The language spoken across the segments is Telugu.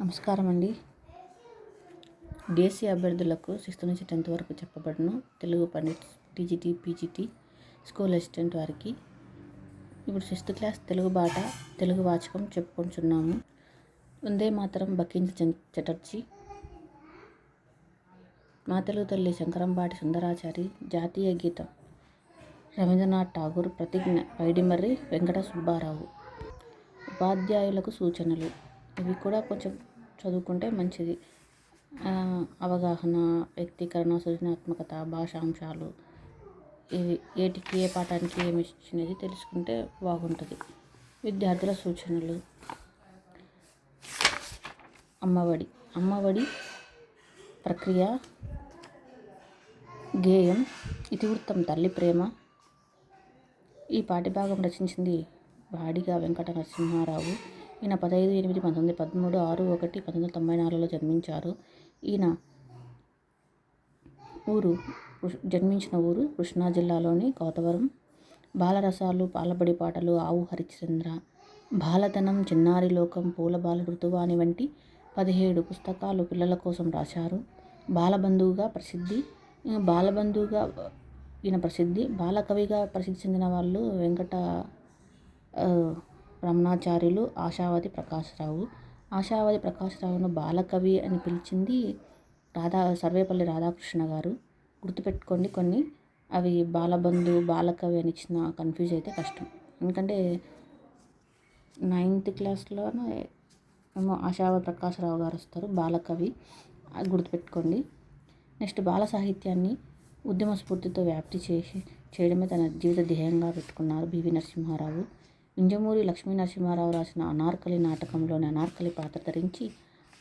నమస్కారం అండి. డిఎస్సి అభ్యర్థులకు 6th నుంచి 10th వరకు చెప్పబడును Telugu pandits TGT PGT school assistant వారికి ఇప్పుడు 6th క్లాస్ తెలుగు బాట తెలుగు వాచకం చెప్పుకుంటున్నాము. వందే మాతరం బకించ చటర్జీ, మా తెలుగు తల్లి శంకరంబాటి సుందరాచారి, జాతీయ గీతం రవీంద్రనాథ్ ఠాగూర్, ప్రతిజ్ఞ పైడిమర్రి వెంకట సుబ్బారావు. ఉపాధ్యాయులకు సూచనలు ఇవి కూడా కొంచెం చదువుకుంటే మంచిది. అవగాహన, వ్యక్తీకరణ, సృజనాత్మకత, భాషాంశాలు ఇవి ఏటికి ఏ పాఠానికి ఏమి ఇచ్చినది తెలుసుకుంటే బాగుంటుంది. విద్యార్థుల సూచనలు. అమ్మఒడి ప్రక్రియ, గేయం, ఇతివృత్తం తల్లి ప్రేమ. ఈ పాఠ్యభాగం రచించింది బాడిగ వెంకట నరసింహారావు. ఈయన 15/8/1913, 6/1/1994లో జన్మించారు. ఈయన జన్మించిన ఊరు కృష్ణా జిల్లాలోని గౌతవరం. బాలరసాలు, పాలబడి పాటలు, ఆవు హరిశ్చంద్ర, బాలతనం, చిన్నారి లోకం, పూలబాల, ఋతువాణి వంటి 17 పుస్తకాలు పిల్లల కోసం రాశారు. బాలబంధువుగా ప్రసిద్ధి. బాలకవిగా ప్రసిద్ధి చెందిన వాళ్ళు వెంకట రమణాచార్యులు, ఆశావతి ప్రకాశరావు. ఆశావతి ప్రకాశరావును బాలకవి అని పిలిచింది సర్వేపల్లి రాధాకృష్ణ గారు. గుర్తుపెట్టుకోండి, కొన్ని అవి బాలబంధు, బాలకవి అని ఇచ్చిన కన్ఫ్యూజ్ అయితే కష్టం. ఎందుకంటే 9th క్లాస్లో ఏమో ఆశావతి ప్రకాశరావు గారు వస్తారు, బాలకవి. అది గుర్తుపెట్టుకోండి. నెక్స్ట్, బాల సాహిత్యాన్ని ఉద్యమ స్ఫూర్తితో వ్యాప్తి చేయడమే తన జీవిత ధ్యేయంగా పెట్టుకున్నారు బివి నరసింహారావు. వింజమూరి లక్ష్మీ నరసింహారావు రాసిన అనార్కలి నాటకంలోని అనార్కలి పాత్ర ధరించి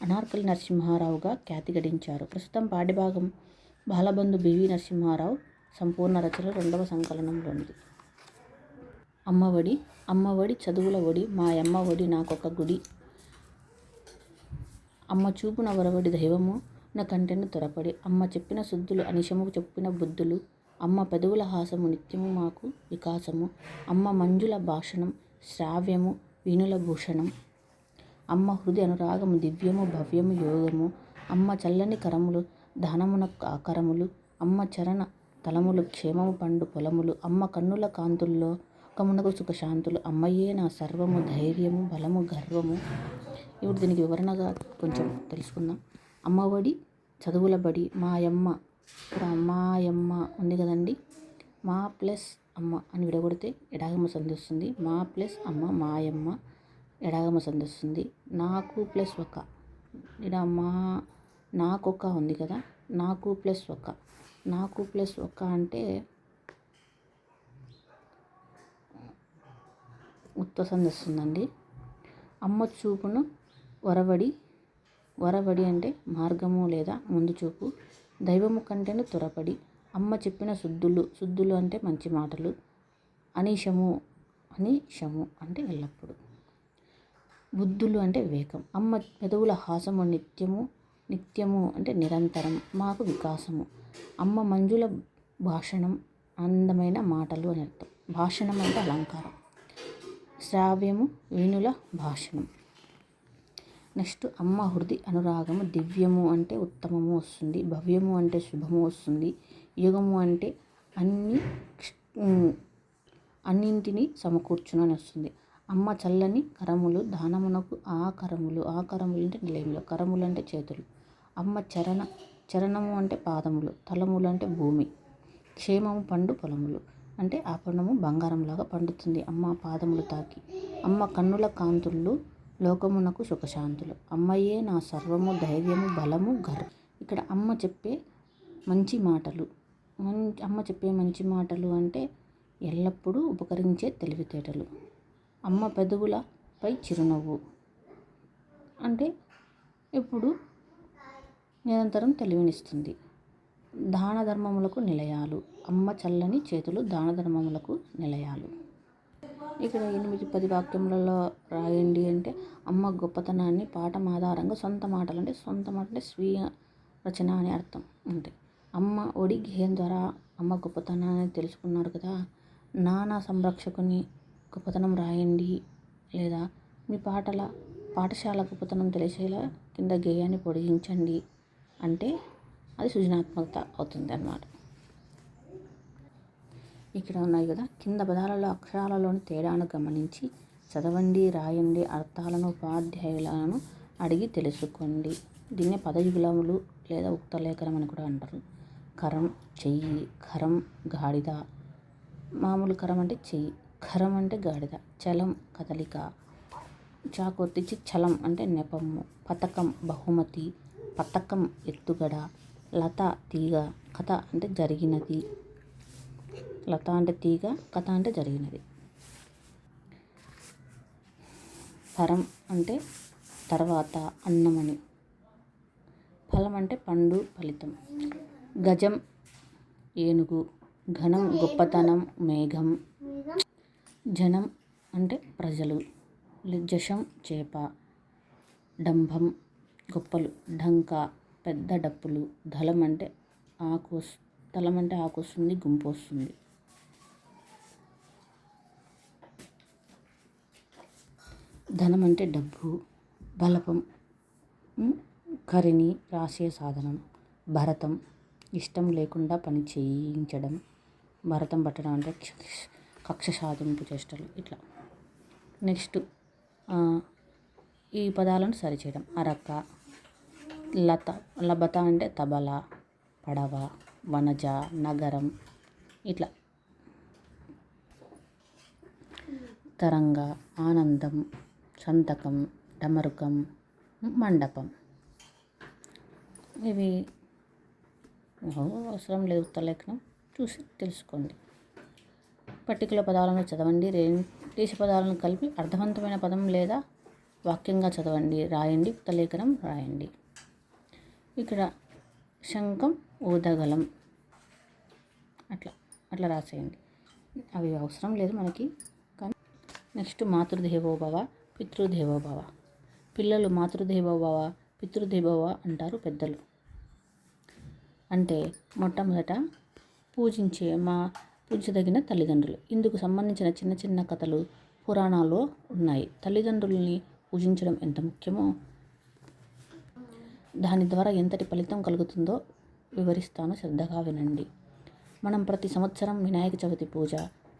అనార్కలి నరసింహారావుగా ఖ్యాతి గడించారు. ప్రస్తుతం పాఠ్యభాగం బాలబంధు బివి నరసింహారావు సంపూర్ణ రచన 2వ సంకలనంలోనిది. అమ్మఒడి చదువుల ఒడి, మా యమ్మ ఒడి నాకొక గుడి. అమ్మ చూపున వరవడి దైవము నా కంటెను త్వరపడి. అమ్మ చెప్పిన శుద్ధులు అనిశము చెప్పిన బుద్ధులు. అమ్మ పెదవుల హాసము నిత్యము మాకు వికాసము. అమ్మ మంజుల భాషణం శ్రావ్యము వీణుల భూషణం. అమ్మ హృది అనురాగము దివ్యము భవ్యము యోగము. అమ్మ చల్లని కరములు దానమున ఆకరములు. అమ్మ చరణ తలములు క్షేమము పండు పొలములు. అమ్మ కన్నుల కాంతుల్లో కమునకు సుఖశాంతులు. అమ్మయే నా సర్వము ధైర్యము బలము గర్వము. ఇప్పుడు దీనికి వివరణగా కొంచెం తెలుసుకుందాం. అమ్మఒడి చదువుల బడి, మాయమ్మ. ఇప్పుడు మాయమ్మ ఉంది కదండి, మా ప్లస్ అమ్మ అని విడగొడితే ఎడాగమ సంధి వస్తుంది. మా ప్లస్ అమ్మ మాయమ్మ ఎడాగమ సంధి వస్తుంది. నాకు ప్లస్ ఒక, ఇక్కడ నాకొక ఉంది కదా, నాకు ప్లస్ ఒక అంటే ఉత్త సంధి వస్తుందండి. అమ్మ చూపును వరవడి అంటే మార్గము లేదా ముందు చూపు. దైవము కంటేను త్వరపడి. అమ్మ చెప్పిన శుద్ధులు అంటే మంచి మాటలు. అనిశము అంటే ఎల్లప్పుడు. బుద్ధులు అంటే వివేకం. అమ్మ పెదవుల హాసము నిత్యము అంటే నిరంతరం మాకు వికాసము. అమ్మ మంజుల భాషణం అందమైన మాటలు అని అర్థం. భాషణం అంటే అలంకారం. శ్రావ్యము వీణుల భాషణం. నెక్స్ట్, అమ్మ హృది అనురాగము దివ్యము అంటే ఉత్తమము వస్తుంది. భవ్యము అంటే శుభము వస్తుంది. యుగము అంటే అన్నింటినీ సమకూర్చును అని వస్తుంది. అమ్మ చల్లని కరములు దానమునకు ఆకరములు అంటే నిలయములు, కరములు అంటే చేతులు. అమ్మ చరణము అంటే పాదములు, తలములు అంటే భూమి. క్షేమము పండు పొలములు అంటే ఆ పొలము బంగారంలాగా పండుతుంది అమ్మ పాదములు తాకి. అమ్మ కన్నుల కాంతుళ్ళు లోకమునకు సుఖశాంతులు. అమ్మయే నా సర్వము ధైర్యము బలము గర్వం. ఇక్కడ అమ్మ చెప్పే మంచి మాటలు అంటే ఎల్లప్పుడూ ఉపకరించే తెలివితేటలు. అమ్మ పెదవులపై చిరునవ్వు అంటే ఎప్పుడు నిరంతరం తెలివినిస్తుంది. దాన ధర్మములకు నిలయాలు. అమ్మ చల్లని చేతులు దాన ధర్మములకు నిలయాలు. ఇక్కడ 8-10 వాక్యములలో రాయండి అంటే అమ్మ గొప్పతనాన్ని పాఠం ఆధారంగా సొంత మాటలు అంటే స్వీయ రచన అని అర్థం. అంటే అమ్మ ఒడి గేయం ద్వారా అమ్మ గొప్పతనాన్ని తెలుసుకున్నారు కదా. నాన్న సంరక్షకుని గొప్పతనం రాయండి లేదా మీ పాటల పాఠశాలకు పతనం తెలిసేలా కింద గేయాన్ని పొడిగించండి అంటే అది సృజనాత్మకత అవుతుంది అన్నమాట. ఇక్కడ ఉన్నాయి కదా, కింద పదాలలో అక్షరాలలోని తేడాను గమనించి చదవండి, రాయండి, అర్థాలను ఉపాధ్యాయులను అడిగి తెలుసుకోండి. దీన్నే పదయుగళములు లేదా ఉక్తలేఖనం అని కూడా అంటారు. కరం చెయ్యి, ఖరం గాడిద, మామూలు కరం అంటే చెయ్యి, ఖరం అంటే గాడిద, చలం కదలిక, చాకొత్తిచ్చి చలం అంటే నెపము, పతకం బహుమతి, పతకం ఎత్తుగడ, లత తీగ, కథ అంటే జరిగినది, లత అంటే తీగ, కథ అంటే జరిగినది. పరం అంటే తర్వాత, అన్నమని. ఫలం అంటే పండు, ఫలితం. గజం ఏనుగు, ఘనం గొప్పతనం, మేఘం. జనం అంటే ప్రజలు, జశం చేప, డంభం గొప్పలు, ఢంక పెద్ద డప్పులు, దళం అంటే ఆకు వస్తుంది, గుంపు వస్తుంది. ధనం అంటే డబ్బు, బలపం, కరిని రాసే సాధనం. భరతం ఇష్టం లేకుండా పని చేయించడం, భరతం పట్టడం అంటే కక్ష సాధింపు చేష్టలు ఇట్లా. నెక్స్ట్ ఈ పదాలను సరిచేయడం. అరక, లత, లబత అంటే తబల, పడవ, వనజ, నగరం ఇట్లా. తరంగ, ఆనందం, సంతకం, డమరుకం, మండపం. ఇవి అవసరం లేదు, ఉత్తరలేఖనం చూసి తెలుసుకోండి. పట్టికలో పదాలను చదవండి, దేశ పదాలను కలిపి అర్థవంతమైన పదం లేదా వాక్యంగా చదవండి, రాయండి, ఉత్తరలేఖనం రాయండి. ఇక్కడ శంఖం ఊదగలం అట్లా రాసేయండి. అవి అవసరం లేదు మనకి. కానీ నెక్స్ట్ మాతృదేవోభవ, పితృదేవోభవ. పిల్లలు మాతృదేవోభవ, పితృదేవోభవ అంటారు పెద్దలు. అంటే మొట్టమొదట పూజించదగిన తల్లిదండ్రులు. ఇందుకు సంబంధించిన చిన్న చిన్న కథలు పురాణాల్లో ఉన్నాయి. తల్లిదండ్రులని పూజించడం ఎంత ముఖ్యమో, దాని ద్వారా ఎంతటి ఫలితం కలుగుతుందో వివరిస్తాను, శ్రద్ధగా వినండి. మనం ప్రతి సంవత్సరం వినాయక చవితి పూజ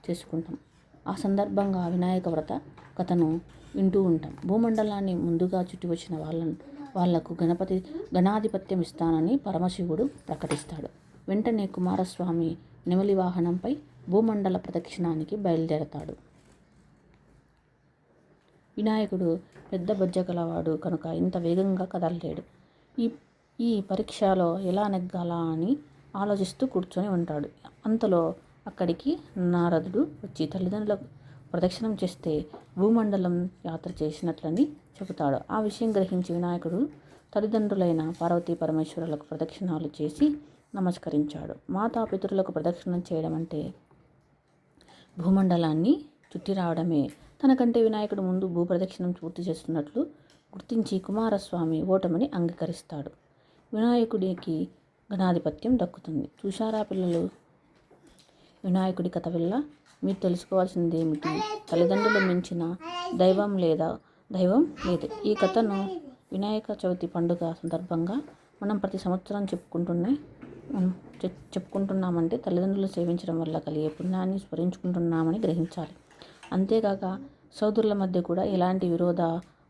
చేసుకుంటాం. ఆ సందర్భంగా వినాయక వ్రత కథను వింటూ ఉంటాం. భూమండలాన్ని ముందుగా చుట్టి వచ్చిన వాళ్లకు గణాధిపత్యం ఇస్తానని పరమశివుడు ప్రకటిస్తాడు. వెంటనే కుమారస్వామి నెమలి వాహనంపై భూమండల ప్రదక్షిణానికి బయలుదేరతాడు. వినాయకుడు పెద్ద బొజ్జ గలవాడు కనుక ఇంత వేగంగా కదలలేడు. ఈ పరీక్షలో ఎలా నెగ్గాలా అని ఆలోచిస్తూ కూర్చొని ఉంటాడు. అంతలో అక్కడికి నారదుడు వచ్చి తల్లిదండ్రులకు ప్రదక్షిణం చేస్తే భూమండలం యాత్ర చేసినట్లని చెబుతాడు. ఆ విషయం గ్రహించి వినాయకుడు తల్లిదండ్రులైన పార్వతీ పరమేశ్వరులకు ప్రదక్షిణాలు చేసి నమస్కరించాడు. మాతాపితరులకు ప్రదక్షిణం చేయడం అంటే భూమండలాన్ని చుట్టి రావడమే. తనకంటే వినాయకుడు ముందు భూప్రదక్షిణం పూర్తి చేస్తున్నట్లు గుర్తించి కుమారస్వామి ఓటమిని అంగీకరిస్తాడు. వినాయకుడికి గణాధిపత్యం దక్కుతుంది. చూశారా పిల్లలు, వినాయకుడి కథ వల్ల మీరు తెలుసుకోవాల్సింది ఏమిటి? తల్లిదండ్రులు మించిన దైవం లేదు. ఈ కథను వినాయక చవితి పండుగ సందర్భంగా మనం ప్రతి సంవత్సరం చెప్పుకుంటున్నామంటే తల్లిదండ్రులు సేవించడం వల్ల కలిగే పుణ్యాన్ని స్మరించుకుంటున్నామని గ్రహించాలి. అంతేకాక సోదరుల మధ్య కూడా ఎలాంటి విరోధ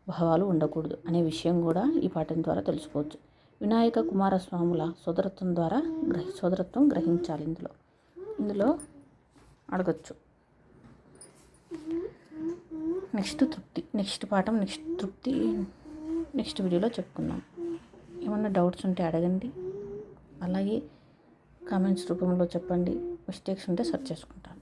భావాలు ఉండకూడదు అనే విషయం కూడా ఈ పాఠం ద్వారా తెలుసుకోవచ్చు. వినాయక కుమారస్వాముల సోదరత్వం గ్రహించాలి. ఇందులో అడగచ్చు. నెక్స్ట్ పాఠం తృప్తి నెక్స్ట్ వీడియోలో చెప్పుకుందాం. ఏమన్నా డౌట్స్ ఉంటే అడగండి, అలాగే కామెంట్స్ రూపంలో చెప్పండి. మిస్టేక్స్ ఉంటే సర్చ్ చేసుకుంటాను.